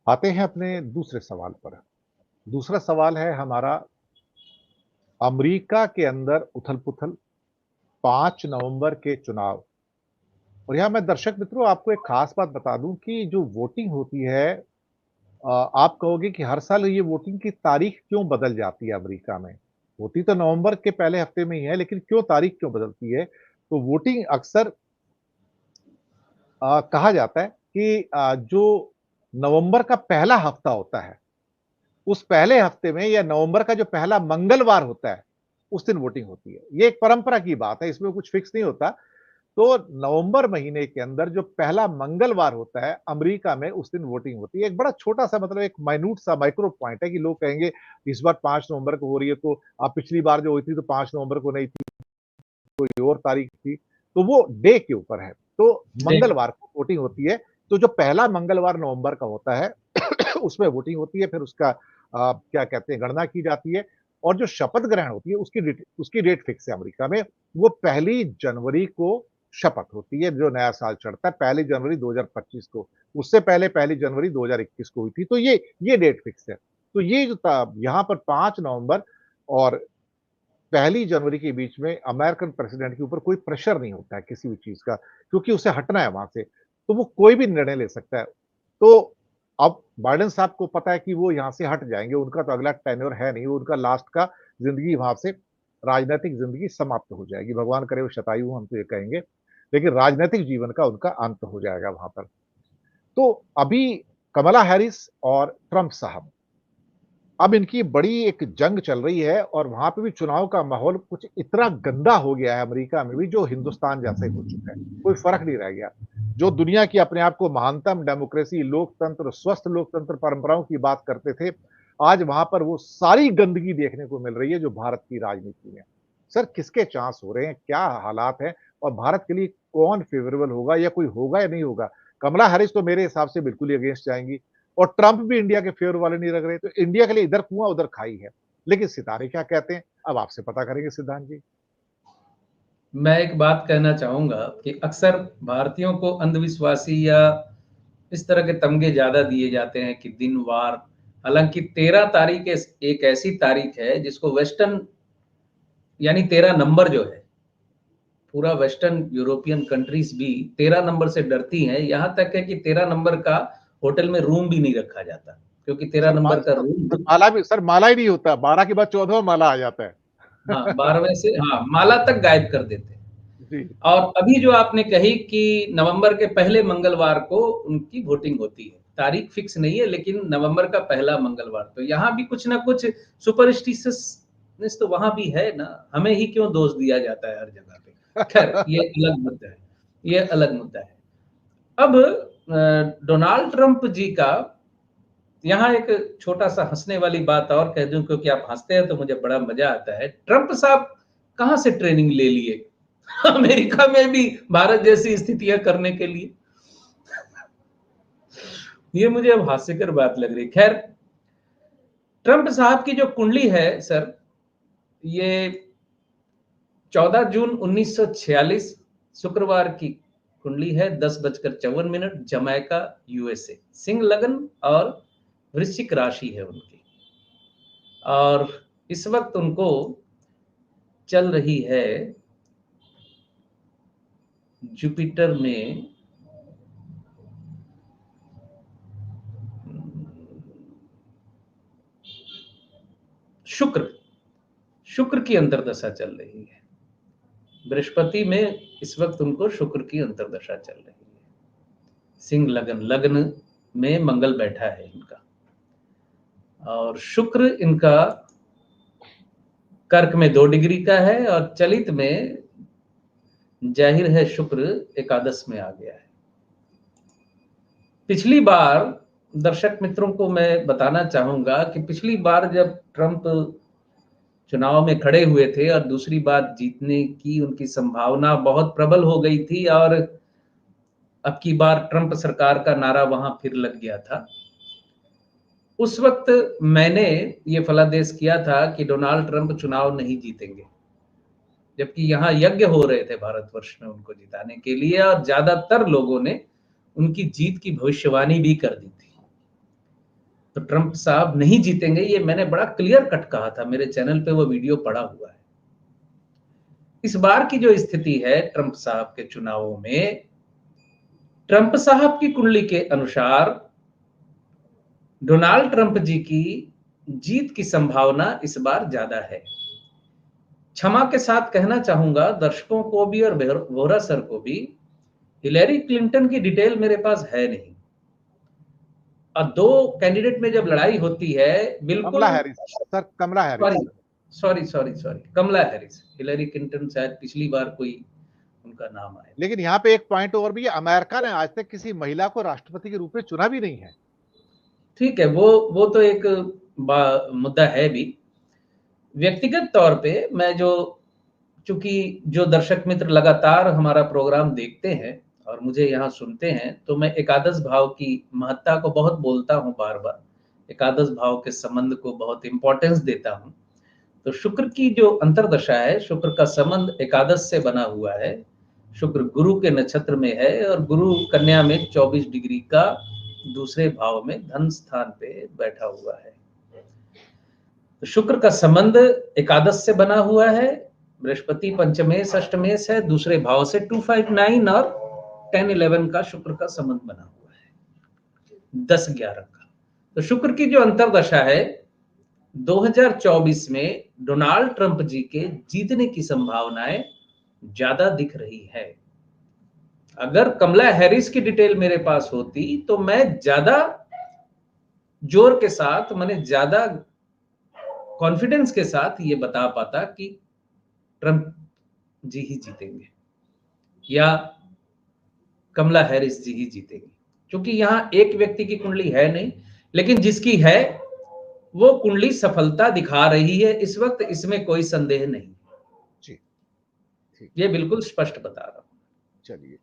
आते हैं अपने दूसरे सवाल पर। दूसरा सवाल है हमारा, अमेरिका के अंदर उथल-पुथल, 5 नवंबर के चुनाव। और यहाँ मैं दर्शक मित्रों आपको एक खास बात बता दूँ कि जो वोटिंग होती है, आप कहोगे कि हर साल ये वोटिंग की तारीख क्यों बदल जाती है अमेरिका में? होती तो नवंबर के पहले हफ्ते में ही है, लेकिन क्यों तारीख क्यों बदलती है? तो वोटिंग अक्सर कहा जाता है कि जो नवंबर का पहला हफ्ता होता है, उस पहले हफ्ते में या नवंबर का जो पहला मंगलवार होता है, उस दिन वोटिंग होती है। ये एक परंपरा की बात है, इसमें कुछ फिक्स नहीं होता। तो नवंबर महीने के अंदर जो पहला मंगलवार होता है, अमेरिका में उस दिन वोटिंग होती है। एक बड़ा छोटा-सा मतलब एक माइन्यूट सा माइक्रो पॉइंट है कि लोग कहेंगे इस बार 5 नवंबर को हो रही है तो पिछली बार जो हुई थी तो 5 नवंबर को नहीं थी, कोई और तारीख थी। तो वो डे के ऊपर है। तो देख, मंगलवार को वोटिंग होती है। तो जो पहला मंगलवार नवंबर का होता है उसमें वोटिंग होती है, फिर उसका क्या कहते हैं गणना की जाती है और जो शपथ ग्रहण होती है उसकी डेट फिक्स है अमेरिका में। वो पहली जनवरी को शपथ होती है, जो नया साल चढ़ता है पहली जनवरी 2025 को। उससे पहले पहली जनवरी 2021 को हुई थी। तो ये डेट फिक्स है। तो ये जो था यहाँ पर 5 नवंबर और पहली जनवरी के बीच में अमेरिकन प्रेसिडेंट के ऊपर कोई प्रेशर नहीं होता है किसी भी चीज़ का, क्योंकि उसे हटना है वहाँ से। तो वो कोई भी निर्णय ले सकता है। तो अब बाइडेन साहब को पता है कि वो यहाँ से हट जाएँगे, उनका तो अगला टेन्योर है नहीं, वो उनका लास्ट का ज़िंदगी वहाँ से राजनैतिक ज़िंदगी समाप्त हो जाएगी। भगवान करे वो शतायु हो, हम तो ये कहेंगे। लेकिन राजनैतिक जीवन का उनका अंत हो जाएगा वहाँ पर। तो अभी कमला हैरिस और ट्रम्प साहब, अब इनकी बड़ी एक जंग चल रही है और वहाँ पे भी चुनाव का माहौल कुछ इतना गंदा हो गया है अमेरिका में भी, जो हिंदुस्तान जैसा ही हो चुका है। कोई फ़र्क नहीं रह गया। जो दुनिया की अपने आप को महानतम डेमोक्रेसी, लोकतंत्र, स्वस्थ लोकतंत्र परंपराओं की बात करते थे, आज वहाँ पर वो सारी गंदगी देखने को मिल रही है जो भारत की राजनीति में। सर किसके चांस हो रहे हैं? क्या हालात हैं? और भारत के लिए कौन फ़ेवरेबल होगा या कोई होगा या नहीं होगा? कमला हैरिस तो मेरे हिसाब से बिल्कुल ही अगेंस्ट जाएँगी। और ट्रंप भी इंडिया के फेवर वाले नहीं लग रहे, तो इंडिया के लिए इधर कुआँ उधर खाई है। लेकिन सितारे क्या कहते हैं? अब आपसे पता करेंगे सिद्धांत जी। मैं एक बात कहना चाहूँगा कि अक्सर भारतीयों को अंधविश्वासी या इस तरह के तमगे ज़्यादा दिए जाते हैं कि दिन वार, हालाँकि 13 तारीख एक ऐसी तारीख है जिसको वेस्टर्न यानी 13 नंबर जो है, पूरा वेस्टर्न यूरोपियन कंट्रीज़ भी 13 नंबर से डरती हैं, यहाँ तक है कि 13 नंबर का होटल में रूम भी नहीं रखा जाता, क्योंकि 13 नंबर का रूम सर माला ही नहीं होता, 12 के बाद 14वाँ माला आ जाता है। हाँ, 12वें से हाँ, माला तक गायब कर देते हैं। जी। और अभी जो आपने कही कि नवंबर के पहले मंगलवार को उनकी वोटिंग होती है, तारीख फिक्स नहीं है लेकिन नवंबर का पहला मंगलवार, तो यहाँ भी कुछ ना कुछ सुपरस्टिशियसनेस तो वहां भी है ना, हमें ही क्यों दोष दिया जाता है हर जगह पे। खैर ये अलग मुद्दा है, ये अलग मुद्दा है। अब डोनाल्ड ट्रंप जी का यहाँ एक छोटा सा हंसने वाली बात और कह दूं, क्योंकि आप हंसते हैं तो मुझे बड़ा मजा आता है। ट्रंप साहब कहाँ से ट्रेनिंग ले लिए अमेरिका में भी भारत जैसी स्थितियां करने के लिए? ये मुझे अब हास्यकर बात लग रही। खैर, ट्रंप साहब की जो कुंडली है सर, ये 14 जून 1946 शुक्रवार की कुंडली है। 10:54 जमैका यूएसए, सिंह लगन और वृश्चिक राशि है उनकी। और इस वक्त उनको चल रही है जुपिटर में शुक्र शुक्र की अंतर्दशा चल रही है। बृहस्पति में इस वक्त उनको शुक्र की अंतर्दशा चल रही है। सिंह लगन, लग्न में मंगल बैठा है इनका, और शुक्र इनका कर्क में 2 डिग्री का है, और चलित में जाहिर है शुक्र एकादश में आ गया है। पिछली बार दर्शक मित्रों को मैं बताना चाहूंगा कि पिछली बार जब ट्रंप चुनाव में खड़े हुए थे और दूसरी बार जीतने की उनकी संभावना बहुत प्रबल हो गई थी, और अब की बार ट्रंप सरकार का नारा वहां फिर लग गया था। उस वक्त मैंने ये फलादेश किया था कि डोनाल्ड ट्रंप चुनाव नहीं जीतेंगे, जबकि यहाँ यज्ञ हो रहे थे भारतवर्ष में उनको जिताने के लिए, और ज्यादातर लोगों ने उनकी जीत की भविष्यवाणी भी कर दी थी। तो ट्रंप साहब नहीं जीतेंगे, ये मैंने बड़ा क्लियर कट कहा था, मेरे चैनल पे वो वीडियो पड़ा हुआ है। इस बार की जो स्थिति है ट्रंप साहब के चुनावों में, ट्रंप साहब की कुंडली के अनुसार डोनाल्ड ट्रंप जी की जीत की संभावना इस बार ज्यादा है। क्षमा के साथ कहना चाहूंगा दर्शकों को भी और वोहरा सर को भी, हिलेरी क्लिंटन की डिटेल मेरे पास है नहीं। और दो कैंडिडेट में जब लड़ाई होती है, बिल्कुल कमला हैरिस सर, कमला हैरिस। सॉरी कमला हैरिस, हिलेरी क्लिंटन शायद पिछली बार कोई उनका नाम आया। लेकिन यहाँ पे एक पॉइंट और भी है, अमेरिका ने आज तक किसी महिला को राष्ट्रपति के रूप में चुना भी नहीं है। ठीक है, वो तो एक मुद्दा है भी। व्यक्तिगत तौर पे मैं चूंकि जो दर्शक मित्र लगातार हमारा प्रोग्राम देखते हैं और मुझे यहाँ सुनते हैं, तो मैं एकादश भाव की महत्ता को बहुत बोलता हूँ बार बार, एकादश भाव के संबंध को बहुत इंपॉर्टेंस देता हूँ। तो शुक्र की जो अंतरदशा है, शुक्र का संबंध एकादश से बना हुआ है, शुक्र गुरु के नक्षत्र में है और गुरु कन्या में 24 डिग्री का दूसरे भाव में धन स्थान पे बैठा हुआ है। तो शुक्र का संबंध एकादश से बना हुआ है, बृहस्पति पंचमेश अष्टमेश है, दूसरे भाव से 259 और 10-11 का शुक्र का संबंध बना हुआ है, 10-11 का। तो शुक्र की जो अंतरदशा है 2024 में डोनाल्ड ट्रंप जी के जीतने की संभावनाएं ज्यादा दिख रही है। अगर कमला हैरिस की डिटेल मेरे पास होती तो मैं ज्यादा जोर के साथ, मैंने ज्यादा कॉन्फिडेंस के साथ ये बता पाता कि ट्रंप जी ही जीतेंगे या कमला हैरिस जी ही जीतेंगे, क्योंकि यहां एक व्यक्ति की कुंडली है नहीं, लेकिन जिसकी है वो कुंडली सफलता दिखा रही है इस वक्त, इसमें कोई संदेह नहीं। जी, ये बिल्कुल स्पष्ट बता रहा हूं। चलिए।